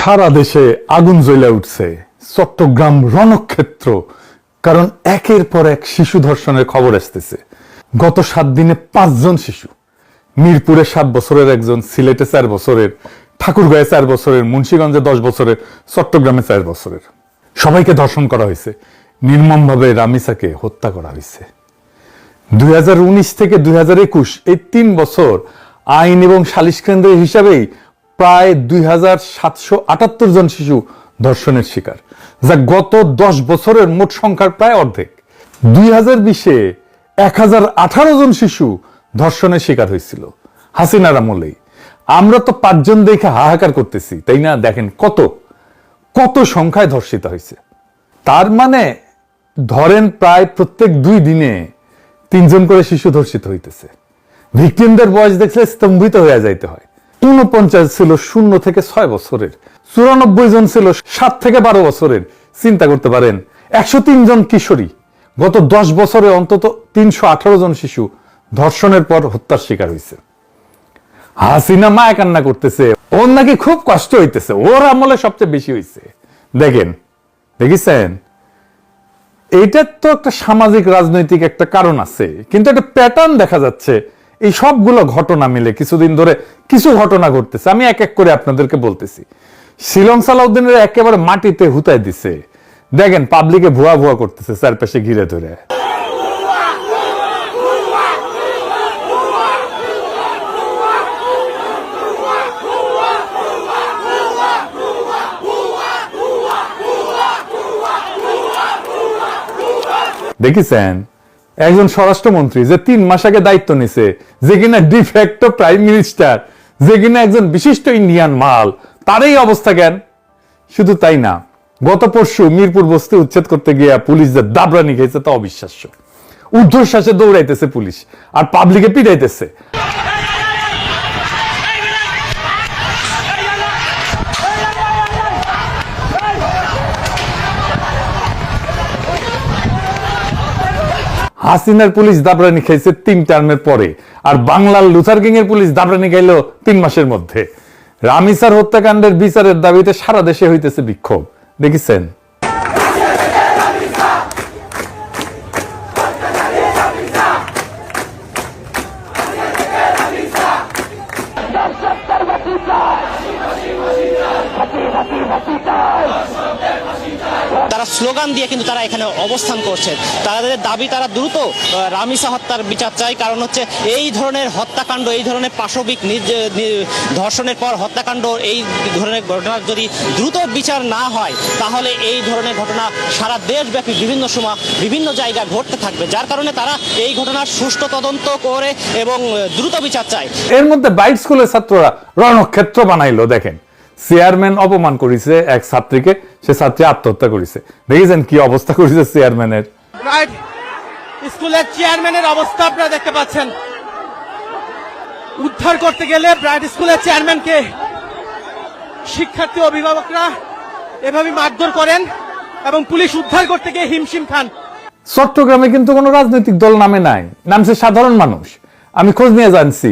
সারা দেশে আগুন জ্বলে উঠছে, চট্টগ্রাম রণক্ষেত্র। কারণ একের পর এক শিশু ধর্ষণের খবর আসতেছে। গত 7 দিনে 5 জন শিশু, মিরপুরে 7 বছরের একজন, সিলেটে 4 বছরের, ঠাকুরগাঁয়ে 4 বছরের, মুন্সিগঞ্জে 10 বছরের, চট্টগ্রামে 4 বছরের, সবাইকে ধর্ষণ করা হয়েছে। নির্মমভাবে রামিসাকে হত্যা করা হয়েছে। 2019 থেকে 2021 এই 3 বছর আইন এবং সালিশ কেন্দ্র হিসাবেই প্রায় 2778 জন শিশু ধর্ষণের শিকার, যা গত 10 বছরের মোট সংখ্যার প্রায় অর্ধেক। 2020-এ 1018 জন শিশু ধর্ষণের শিকার হয়েছিল হাসিনার আমলেই। আমরা তো 5 জন দেখে হাহাকার করতেছি, তাই না? দেখেন কত কত সংখ্যায় ধর্ষিত হয়েছে। তার মানে ধরেন প্রায় প্রত্যেক 2 দিনে 3 জন করে শিশু ধর্ষিত হইতেছে। ভিকটিমদের বয়স দেখলে স্তম্ভিত হয়ে যাইতে হয়। 49 ছিল 0 থেকে 6 বছরের, 94 জন ছিল 7 থেকে 12 বছরের। চিন্তা করতে পারেন, 103 জন কিশোরী। গত 10 বছরে অন্তত 318 জন শিশু ধর্ষণের পর হত্যার শিকার হয়েছে। হাসিনা মায়া কান্না করতেছে, ওর নাকি খুব কষ্ট হইতেছে, ওর আমলে সবচেয়ে বেশি হয়েছে। দেখেছেন, এইটার তো একটা সামাজিক রাজনৈতিক একটা কারণ আছে, কিন্তু একটা প্যাটার্ন দেখা যাচ্ছে। এই সবগুলো ঘটনা মিলে কিছুদিন ধরে কিছু ঘটনা ঘটতেছে। আমি এক এক করে আপনাদেরকে বলতেছি। শিলং সালাউদ্দিনের একেবারে মাটিতে হুতায় দিছে। দেখেন পাবলিকে ভুয়া ভুয়া করতেছে চারপাশে ঘিরে ধরে। দেখেছেন একজন স্বরাষ্ট্রমন্ত্রী যে 3 মাস আগে দায়িত্ব নিছে, যে কিনা ডিফ্যাক্টো প্রাইম মিনিস্টার, যে কিনা একজন বিশিষ্ট ইন্ডিয়ান মাল, তারই অবস্থা জ্ঞান। শুধু তাই না, গত পরশু মিরপুর বস্তি উচ্ছেদ করতে গিয়ে পুলিশ যে দাবরানি খেয়েছে তা অবিশ্বাস্য। ঊর্ধ্বশ্বাসে দৌড়াইতেছে পুলিশ আর পাবলিকে পিটাইতেছে। হাসিনার পুলিশ দাবরানি খাইছে 3 টার্মের পরে, আর বাংলার লুথার কিং এর পুলিশ দাবরানি খাইল 3 মাসের মধ্যে। রামিসার হত্যাকাণ্ডের বিচারের দাবিতে সারা দেশে হইতেছে বিক্ষোভ। দেখেছেন? তারা স্লোগান দিয়ে কিন্তু তারা এখানে অবস্থান করছে। তাদের দাবি, তারা দ্রুত রামিসা হত্যার বিচার চাই। কারণ হচ্ছে এই ধরনের হত্যাকাণ্ড, এই ধরনের পাশবিক ধর্ষণের পর হত্যাকাণ্ড, এই ধরনের ঘটনার যদি দ্রুত বিচার না হয়, তাহলে এই ধরনের ঘটনা সারা দেশব্যাপী বিভিন্ন সময় বিভিন্ন জায়গায় ঘটতে থাকবে। যার কারণে তারা এই ঘটনার সুষ্ঠু তদন্ত করে এবং দ্রুত বিচার চায়। এর মধ্যে বাইট স্কুলের ছাত্ররা রণক্ষেত্র বানাইলো। দেখেন, চেয়ারম্যান অপমান করেছে এক ছাত্রীকে, সে ছাত্রী আত্মহত্যা করেছে। দেখেছেন কি অবস্থা করেছে চেয়ারম্যানের? ব্রাইট স্কুলের চেয়ারম্যানের অবস্থা আপনারা দেখতে পাচ্ছেন। উদ্ধার করতে গেলে ব্রাইট স্কুলের চেয়ারম্যানকে শিক্ষার্থী অভিভাবকরা এভাবে মারধর করেন এবং পুলিশ উদ্ধার করতে গিয়ে হিমশিম খান। চট্টগ্রামে কিন্তু কোনো রাজনৈতিক দল নামে নাই, নামছে সাধারণ মানুষ। আমি খোঁজ নিয়ে জানছি,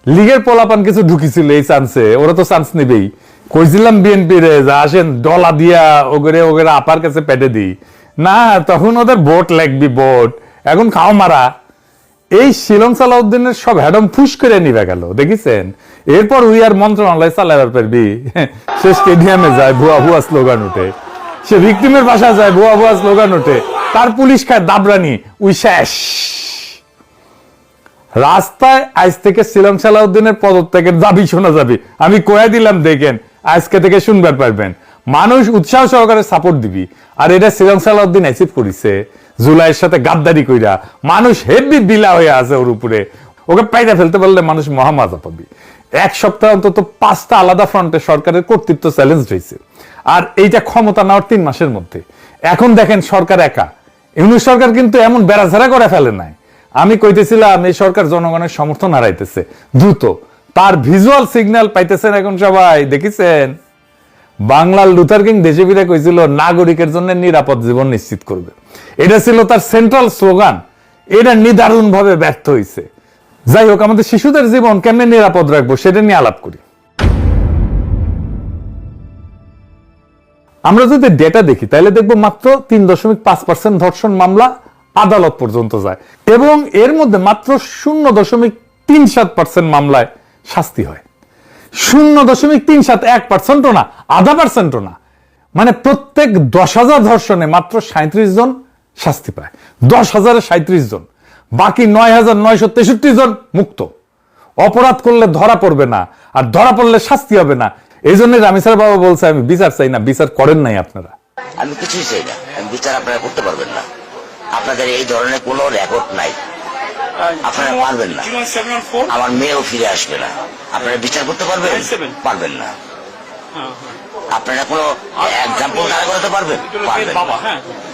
লীগের পোলাপান কিছু ঢুকিছিল এই চান্সে, ওরা তো চান্স নেবেই। কইছিলাম বিএনপি রে যা আসেন ডলা দিয়া ওগরে ওগরে আপার কাছে পেটে দিই না, তখন ওদের ভোট লাগবি, ভোট এখন খাও মারা। এই শিলং সালাউদ্দিনের সব হ্যাডম ফুস করে নিবে গেল। দেখেছেন? এরপর উই আর মন্ত্রণালয় চালাবার পারবি। সে স্টেডিয়ামে যায়, ভুয়া ভুয়া স্লোগান উঠে। সে ভিকটিমের বাসায় যায়, ভুয়া ভুয়া স্লোগান উঠে। তার পুলিশ খায় দাবরানি, উই শেষ। রাস্তায় আজ থেকে শিলং সালাউদ্দিনের পদত্যাগের দাবি শোনা যাবে। আমি কয়ে দিলাম, দেখেন আজকে থেকে শুনবার পারবেন। মানুষ উৎসাহ সহকারে সাপোর্ট দিবি। আর এটা শিলং সালাউদ্দিন অ্যাচিভ করেছে জুলাইয়ের সাথে গাদ্দারি কইরা। মানুষ হেভি বিলা হয়ে আছে ওর উপরে। ওকে পাইরা ফেলতে পারলে মানুষ মহামজা পাবি। 1 সপ্তাহ অন্তত 5টা আলাদা ফ্রন্টে সরকারের কর্তৃত্ব চ্যালেঞ্জ হয়েছে, আর এইটা ক্ষমতা নেওয়ার 3 মাসের মধ্যে। এখন দেখেন সরকার একা। ইউনূস সরকার কিন্তু এমন বেড়াঝাড়া করে ফেলে নাই। আমি কইতেছিলাম এই সরকার জনগণের সমর্থন হারাইতেছে দ্রুত। তার ভিজুয়াল সিগন্যাল পাইতেছেন এখন সবাই। দেখেছেন? বাংলার লুথার কিং দেশে ফিরে কইছিল নাগরিকের জন্য নিরাপদ জীবন নিশ্চিত করবে। এটা ছিল তার সেন্ট্রাল স্লোগান। এটা নিদারুণ ভাবে ব্যর্থ হয়েছে। যাই হোক, আমাদের শিশুদের জীবন কেমনে নিরাপদ রাখবো সেটা নিয়ে আলাপ করি। আমরা যদি ডেটা দেখি তাহলে দেখবো মাত্র 3.5% ধর্ষণ মামলা আদালত পর্যন্ত যায় এবং এর মধ্যে মাত্র 0.37% মামলায় শাস্তি হয়। 0.37, 1%ও না, 0.5%ও না। মানে প্রত্যেক 10,000 ধর্ষণে মাত্র 37 জন শাস্তি পায়। 10,000-এ 37 জন, বাকি 9,963 জন মুক্ত। অপরাধ করলে ধরা পড়বে না, আর ধরা পড়লে শাস্তি হবে না। এই জন্য রামিসার বাবা বলছে আমি বিচার চাই না, বিচার করেন নাই আপনারা। আমি কিছুই চাই না, বিচার আপনারা করতে পারবেন না। আপনাদের এই ধরনের কোনো রেকর্ড নাই, আপনারা পারবেন না। আমার মেয়েও ফিরে আসবে না। আপনারা বিচার করতে পারবেন? পারবেন না। আপনারা কোনো এক্সাম্পল দাঁড়া করাতে পারবেন? পারবেন না।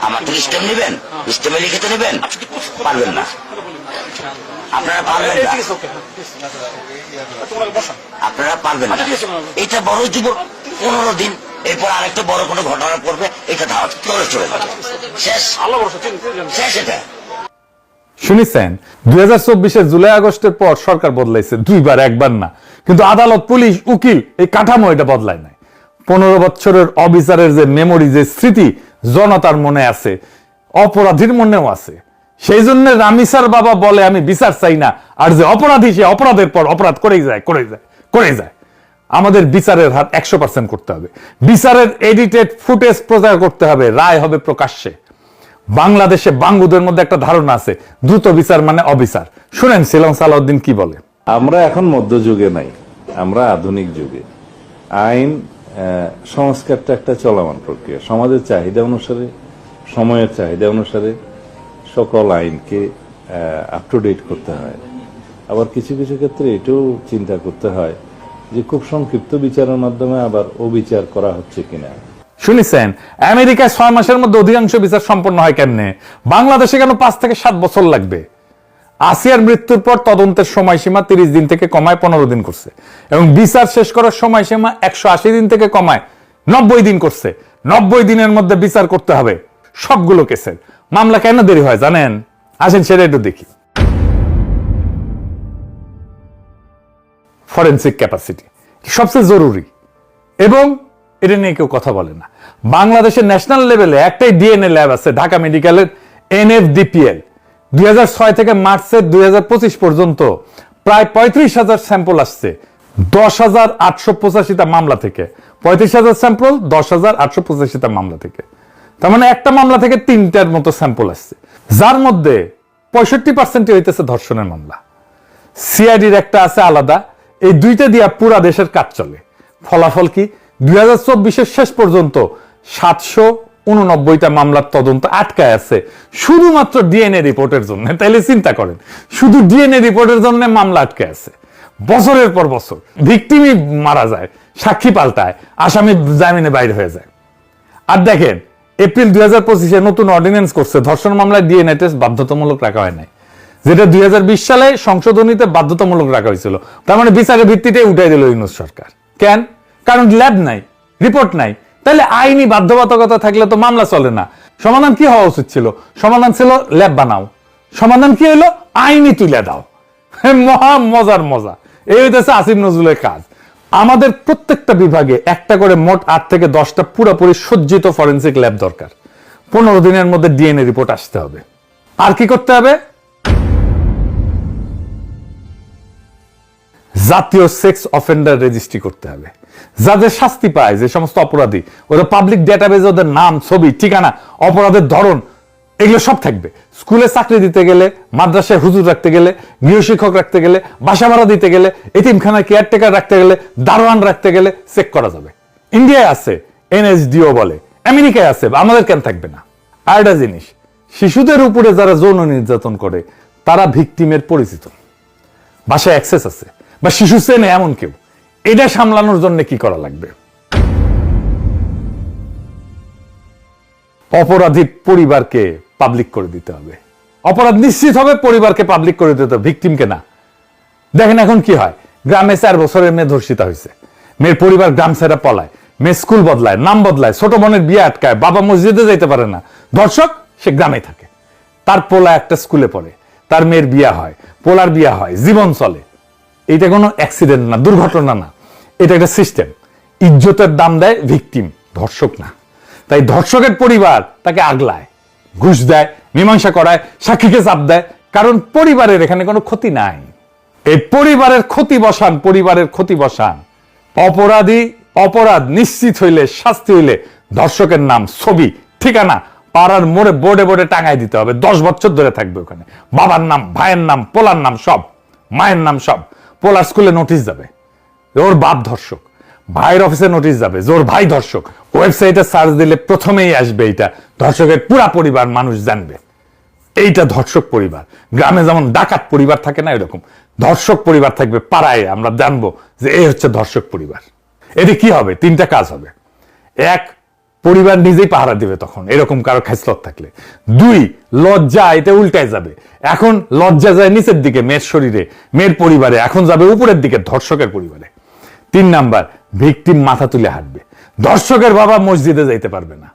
আমার থেকে স্টেম নেবেন, স্টেমে লিখিত নেবেন? পারবেন না। আপনারা পারবেন না, আপনারা পারবেন না। এটা বড় যুবক 15 দিন, এরপর আরেকটা বড় কোনো ঘটনা পড়বে, এটা ধাওয়া চলে যাবে, শেষ। শেষ এটা। শুনেছেন 2024-এর জুলাই আগস্টের পর সরকার বদলাইছে 2 বার, 1 বার না, কিন্তু আদালত, পুলিশ, উকিল এই কাঠামো এটা বদলায় নাই। 15 বছরের অবিচারের যে মেমোরি, যে স্মৃতি জনতার মনে আছে, অপরাধীর মনেও আছে। সেই জন্য রামিসার বাবা বলে আমি বিচার চাই না, আর যে অপরাধী সে অপরাধের পর অপরাধ করেই যায়। আমাদের বিচারের হাত 100% করতে হবে। বিচারের এডিটেড ফুটেজ প্রচার করতে হবে, রায় হবে প্রকাশ্যে। বাংলাদেশে বাঙ্গুদের মধ্যে একটা ধারণা আছে দ্রুত বিচার মানে অবিচার। শুনেন শিলং সালাউদ্দিন কি বলে। আমরা এখন মধ্যযুগে নাই, আমরা আধুনিক যুগে। আইন সংস্কারটা একটা চলমান প্রক্রিয়া। সমাজের চাহিদা অনুসারে, সময়ের চাহিদা অনুসারে সকল আইনকে আপ টু ডেট করতে হয়। আবার কিছু কিছু ক্ষেত্রে এটাও চিন্তা করতে হয় যে খুব সংক্ষিপ্ত বিচারের মাধ্যমে আবার অবিচার করা হচ্ছে কিনা। শুনেছেন আমেরিকায় 6 মাসের মধ্যে অধিকাংশ বিচার সম্পন্ন হয় কেমনে? বাংলাদেশে কেন 5 থেকে 7 বছর লাগবে? আসিয়ার মৃত্যুর পর তদন্তের সময়সীমা 30 দিন থেকে কমায় 15 দিন করছে এবং বিচার শেষ করার সময়সীমা 180 দিন থেকে কমায় 90 দিন করছে। 90 দিনের মধ্যে বিচার করতে হবে সবগুলো কেসের। মামলা কেন দেরি হয় জানেন? আসেন সেটা একটু দেখি। ফরেনসিক ক্যাপাসিটি সবচেয়ে জরুরি এবং এটা নিয়ে কেউ কথা বলে না। বাংলাদেশের ন্যাশনাল লেভেলে একটাই ডিএনএ ল্যাব আছে, ঢাকা মেডিকেলের NFDPL। 2006 থেকে মার্চের 2025 পর্যন্ত প্রায় 35,000 স্যাম্পল আসছে 10,885টা মামলা থেকে। 35,000 স্যাম্পল 10,885টা মামলা থেকে, তার মানে একটা মামলা থেকে 3টার মতো স্যাম্পল আসছে, যার মধ্যে 65% হইতেছে ধর্ষণের মামলা। সিআইডির একটা আছে আলাদা। এই দুইটা দিয়া পুরা দেশের কাজ চলে। ফলাফল কি? 2024-এর শেষ পর্যন্ত 789টা মামলার তদন্ত আটকায় আছে শুধুমাত্র ডিএনএ রিপোর্টের জন্য। তাইলে চিন্তা করেন, শুধু ডিএনএ রিপোর্টের জন্য মামলা আটকায় আছে বছরের পর বছর। ভিকটিমই মারা যায়, সাক্ষী পাল্টায়, আসামি জামিনে বাইরে হয়ে যায়। আর দেখেন এপ্রিল 2025-এ নতুন অর্ডিন্যান্স করছে, ধর্ষণ মামলায় ডিএনএ টেস্ট বাধ্যতামূলক রাখা হয় নাই, যেটা 2020 সালে সংশোধনীতে বাধ্যতামূলক রাখা হয়েছিল। তার মানে বিচারের ভিত্তিতে উঠাই দিল ইউনূস সরকার। কেন? কারণ ল্যাব নাই, রিপোর্ট নাই। তাহলে আইনি বাধ্যবাধকতা থাকলে তো মামলা চলে না। সমাধান কি হওয়া উচিত ছিল? সমাধান ছিল ল্যাব বানাও। সমাধান কি হলো? আইনি তুলে দাও। মহা মজার মজা। এই হইতেছে আসিফ নজরুলের কাজ। আমাদের প্রত্যেকটা বিভাগে একটা করে মোট 8 থেকে 10টা পুরোপুরি সজ্জিত ফরেনসিক ল্যাব দরকার। 15 দিনের মধ্যে ডিএনএ রিপোর্ট আসতে হবে। আর কি করতে হবে? জাতীয় সেক্স অফেন্ডার রেজিস্ট্রি করতে হবে। যাদের শাস্তি পায়, যে সমস্ত অপরাধী, ওদের পাবলিক ডেটাবেজে ওদের নাম, ছবি, ঠিকানা, অপরাধের ধরন এগুলো সব থাকবে। স্কুলে চাকরি দিতে গেলে, মাদ্রাসায় হুজুর রাখতে গেলে, গৃহশিক্ষক রাখতে গেলে, বাসা ভাড়া দিতে গেলে, এতিমখানায় কেয়ারটেকার রাখতে গেলে, দারোয়ান রাখতে গেলে চেক করা যাবে। ইন্ডিয়ায় আছে NSDO বলে, আমেরিকায় আছে, আমাদের কেন থাকবে না? আর একটা জিনিস, শিশুদের উপরে যারা যৌন নির্যাতন করে তারা ভিকটিমের পরিচিত, বাসায় অ্যাক্সেস আছে বা শিশু চেনে এমন কেউ, এটা সামলানোর জন্য কি করা লাগবে? অপরাধী পরিবারকে পাবলিক করে দিতে হবে। অপরাধ নিশ্চিত হবে, পরিবারকে পাবলিক করে দিতে হবে, ভিকটিমকে না। দেখেন এখন কি হয়, গ্রামে 4 বছরের মেয়ে ধর্ষিতা হয়েছে, মেয়ের পরিবার গ্রাম ছেড়ে পলায়, মেয়ে স্কুল বদলায়, নাম বদলায়, ছোট বোনের বিয়ে আটকায়, বাবা মসজিদে যাইতে পারে না, ধর্ষক সে গ্রামে থাকে। তার পোলা একটা স্কুলে পড়ে, তার মেয়ের বিয়ে হয়, পোলার বিয়ে হয়, জীবন চলে। এটা কোনো অ্যাক্সিডেন্ট না, দুর্ঘটনা না, এটা একটা সিস্টেম। ইজ্জতের দাম দেয় ভিকটিম, ধর্ষক না। তাই ধর্ষকের পরিবার তাকে আগলায়, ঘুষ দেয়, মীমাংসা করায়, সাক্ষীকে চাপ দেয়, কারণ পরিবারের এখানে কোনো ক্ষতি নাই। এই পরিবারের ক্ষতি বসান, পরিবারের ক্ষতি বসান। অপরাধ নিশ্চিত হইলে, শাস্তি হইলে ধর্ষকের নাম, ছবি, ঠিকানা পাড়ার মোড়ে বোর্ডে বোর্ডে টাঙাই দিতে হবে। 10 বছর ধরে থাকবে ওখানে, বাবার নাম, ভাইয়ের নাম, পোলার নাম সব, মায়ের নাম সব। পোলার স্কুলে নোটিশ যাবে ওর বাপ ধর্ষক, ভাইয়ের অফিসে নোটিশ যাবে যে ওর ভাই ধর্ষক। ওয়েবসাইটে সার্চ দিলে প্রথমেই আসবে এইটা, ধর্ষকের পুরা পরিবার মানুষ জানবে এইটা ধর্ষক পরিবার। গ্রামে যেমন ডাকাত পরিবার থাকে না, এরকম ধর্ষক পরিবার থাকবে পাড়ায়, আমরা জানবো যে এই হচ্ছে ধর্ষক পরিবার। এতে কি হবে? 3টা কাজ হবে। 1, পরিবার নিজেই পাহারা দিবে তখন এরকম কারো খেসলত থাকলে। 2, লজ্জা এটা উল্টায় যাবে, এখন লজ্জা যায় নিচের দিকে মেয়ের শরীরে, মেয়ের পরিবারে, এখন যাবে উপরের দিকে ধর্ষকের পরিবারে। 3 নাম্বার, ভিকটিম মাথা তুলে হাঁটবে, ধর্ষকের বাবা মসজিদে যাইতে পারবে না।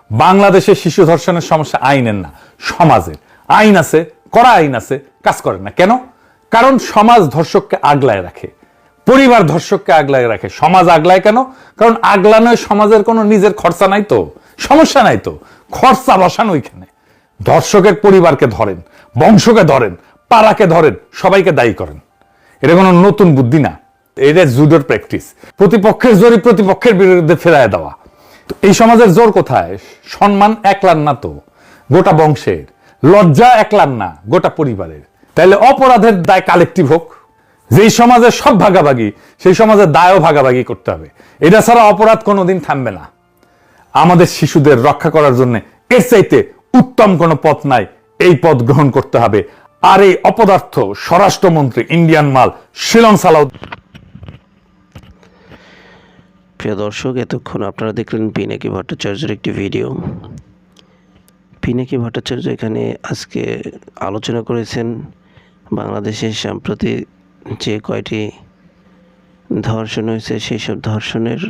বাংলাদেশে শিশু ধর্ষণের সমস্যা আইনের না, সমাজের। আইন আছে, কড়া আইন আছে, কাজ করে না কেন? কারণ সমাজ ধর্ষককে আগলায় রাখে, পরিবার ধর্ষককে আগলায় রাখে। সমাজ আগলায় কেন? কারণ আগলানোয় সমাজের কোনো নিজের খরচা নাই তো, সমস্যা নাই তো, খরচা বসান ওইখানে। ধর্ষকের পরিবারকে ধরেন, বংশকে ধরেন, পাড়াকে ধরেন, সবাইকে দায়ী করেন। এটা কোনো নতুন বুদ্ধি না, এটা জুডোর প্র্যাকটিস। প্রতিপক্ষের জোরই প্রতিপক্ষের বিরুদ্ধে ফেরায় দেওয়া। তো এই সমাজের জোর কোথায়? সম্মান একলার না তো, গোটা বংশের। লজ্জা একলার না, গোটা পরিবারের। তাহলে অপরাধের দায় কালেকটিভ হোক। যেই সমাজে সব ভাগাভাগি, সেই সমাজের দায়ও ভাগাভাগি করতে হবে। এটা ছাড়া অপরাধ কোনোদিন থামবে না। আমাদের শিশুদের রক্ষা করার জন্য এর চাইতে উত্তম কোনো পথ নাই, এই পথ গ্রহণ করতে হবে। আর এই অপদার্থ স্বরাষ্ট্রমন্ত্রী ইন্ডিয়ান মাল শিলং সালাউ। প্রিয় দর্শক, এতক্ষণ আপনারা দেখলেন পিনাকি ভট্টাচার্যের একটি ভিডিও। পিনাকি ভট্টাচার্য এখানে আজকে আলোচনা করেছেন বাংলাদেশের সাম্প্রতিক যে কয়টি ধর্ষণ হয়েছে সেই সব ধর্ষণের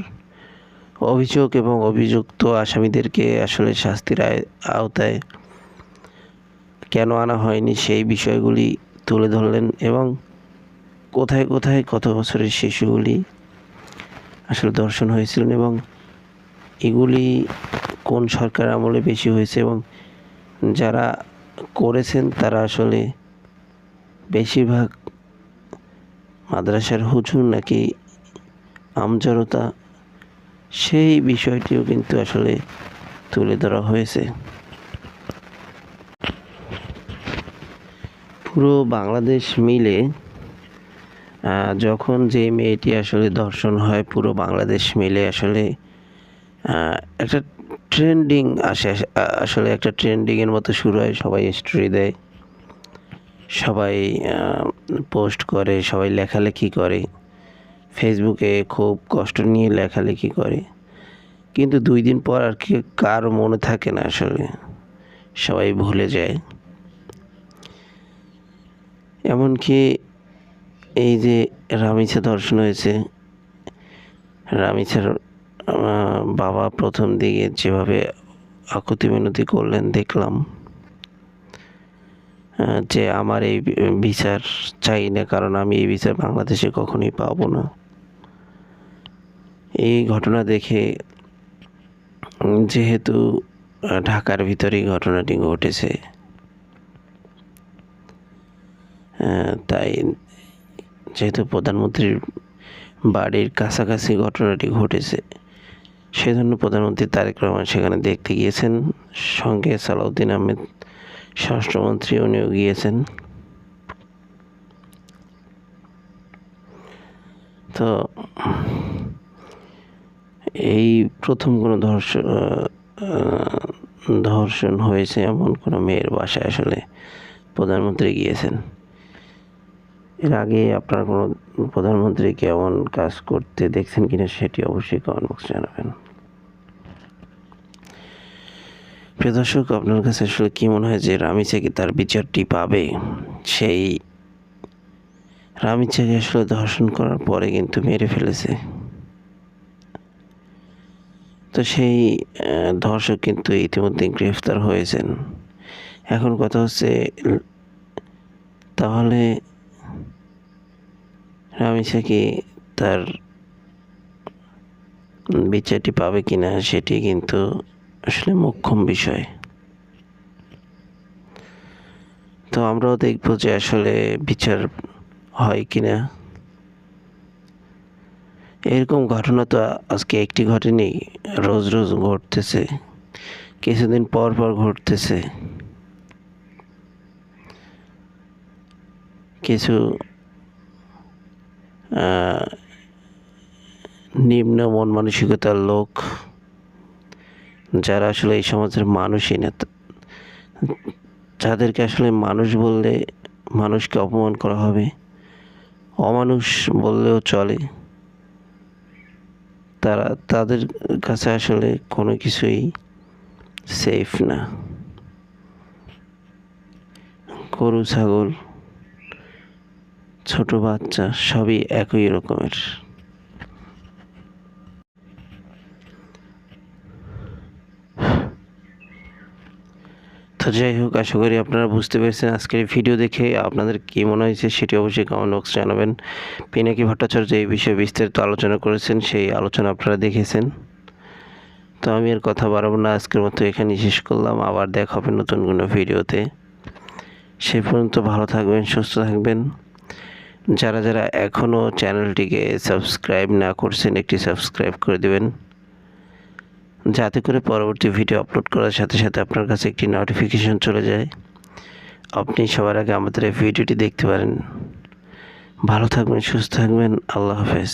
অভিযোগ এবং অভিযুক্ত আসামিদেরকে আসলে শাস্তির আওতায় কেন আনা হয়নি সেই বিষয়গুলি তুলে ধরলেন এবং কোথায় কোথায় কত বছরের শিশুগুলি আসলে ধর্ষণ হয়েছিলেন এবং এগুলি কোন সরকার আমলে বেশি হয়েছে এবং যারা করেছেন তারা আসলে বেশিরভাগ মাদ্রাসার হুজুর নাকি আমজনতা, সেই বিষয়টিও কিন্তু আসলে তুলে ধরা হয়েছে। পুরো বাংলাদেশ মিলে যখন যে মেয়েটি আসলে ধর্ষণ হয়, পুরো বাংলাদেশ মিলে আসলে একটা ট্রেন্ডিং আসে, আসলে একটা ট্রেন্ডিংয়ের মতো শুরু হয়। সবাই স্টোরি দেয়, সবাই পোস্ট করে, সবাই লেখালেখি করে, ফেসবুকে খুব কষ্ট নিয়ে লেখালেখি করে, কিন্তু 2 দিন পর আর কি কারো মনে থাকে না, আসলে সবাই ভুলে যায়। এমনকি এই যে রামিছা ধর্ষণ হয়েছে, রামিছার বাবা প্রথম দিকে যেভাবে আকুতি মিনতি করলেন দেখলাম, যে আমার এই বিচার চাই না, কারণ আমি এই বিচার বাংলাদেশে কখনোই পাবো না। এই ঘটনা দেখে, যেহেতু ঢাকার ভিতরেই ঘটনাটি ঘটেছে, তাই যেহেতু প্রধানমন্ত্রীর বাড়ির কাছাকাছি ঘটনাটি ঘটেছে, সেজন্য প্রধানমন্ত্রী তারেক রহমান সেখানে দেখতে গিয়েছেন, সঙ্গে সালাউদ্দিন আহমেদ স্বরাষ্ট্রমন্ত্রী উনিও গিয়েছেন। তো এই প্রথম কোনো ধর্ষণ হয়েছে এমন কোনো মেয়ের বাসায় আসলে প্রধানমন্ত্রী গিয়েছেন। এর আগে আপনারা কোনো প্রধানমন্ত্রীকে এমন কাজ করতে দেখছেন কিনা সেটি অবশ্যই কমেন্ট বক্সে জানাবেন। প্রিয় দর্শক, আপনার কাছে আসলে কী মনে হয় যে রামিছা কি তার বিচারটি পাবে? সেই রামিছাকে আসলে ধর্ষণ করার পরে কিন্তু মেরে ফেলেছে, তো সেই ধর্ষক কিন্তু ইতিমধ্যে গ্রেফতার হয়েছেন। এখন কথা হচ্ছে, তাহলে রামিছা কি তার বিচারটি পাবে কিনা সেটি কিন্তু আসলে মোক্ষম বিষয়। তো আমরাও দেখব যে আসলে বিচার হয় কিনা। এরকম ঘটনা তো আজকে একটি ঘটেনি, রোজ রোজ ঘটতেছে, কিছুদিন পর পর ঘটতেছে। কিছু নিম্ন মন মানসিকতার লোক, যারা আসলে এই সমাজের মানুষই না, যাদেরকে আসলে মানুষ বললে মানুষকে অপমান করা হবে, অমানুষ বললেও চলে, তাদের কাছে আসলে কোনো কিছুই সেফ না। গরু, ছাগল, ছোট বাচ্চা সবই একই রকমের। তো যাই হোক, আশা করি আপনারা বুঝতে পেরেছেন। আজকের এই ভিডিও দেখে আপনাদের কী মনে হয়েছে সেটি অবশ্যই কমেন্ট বক্সে জানাবেন। পিনাকি ভট্টাচার্য এই বিষয়ে বিস্তারিত আলোচনা করেছেন, সেই আলোচনা আপনারা দেখেছেন। তো আমি আর কথা বাড়াবো না, আজকের মতো এখানেই শেষ করলাম। আবার দেখা হবে নতুন কোনো ভিডিওতে। সেই পর্যন্ত ভালো থাকবেন, সুস্থ থাকবেন। যারা যারা এখনও চ্যানেলটিকে সাবস্ক্রাইব না করছেন, একটি সাবস্ক্রাইব করে দেবেন, যাতে করে পরবর্তী ভিডিও আপলোড করার সাথে সাথে আপনার কাছে একটি নোটিফিকেশন চলে যায়, আপনি সবার আগে আমাদের এই ভিডিওটি দেখতে পারেন। ভালো থাকবেন, সুস্থ থাকবেন। আল্লাহ হাফেজ।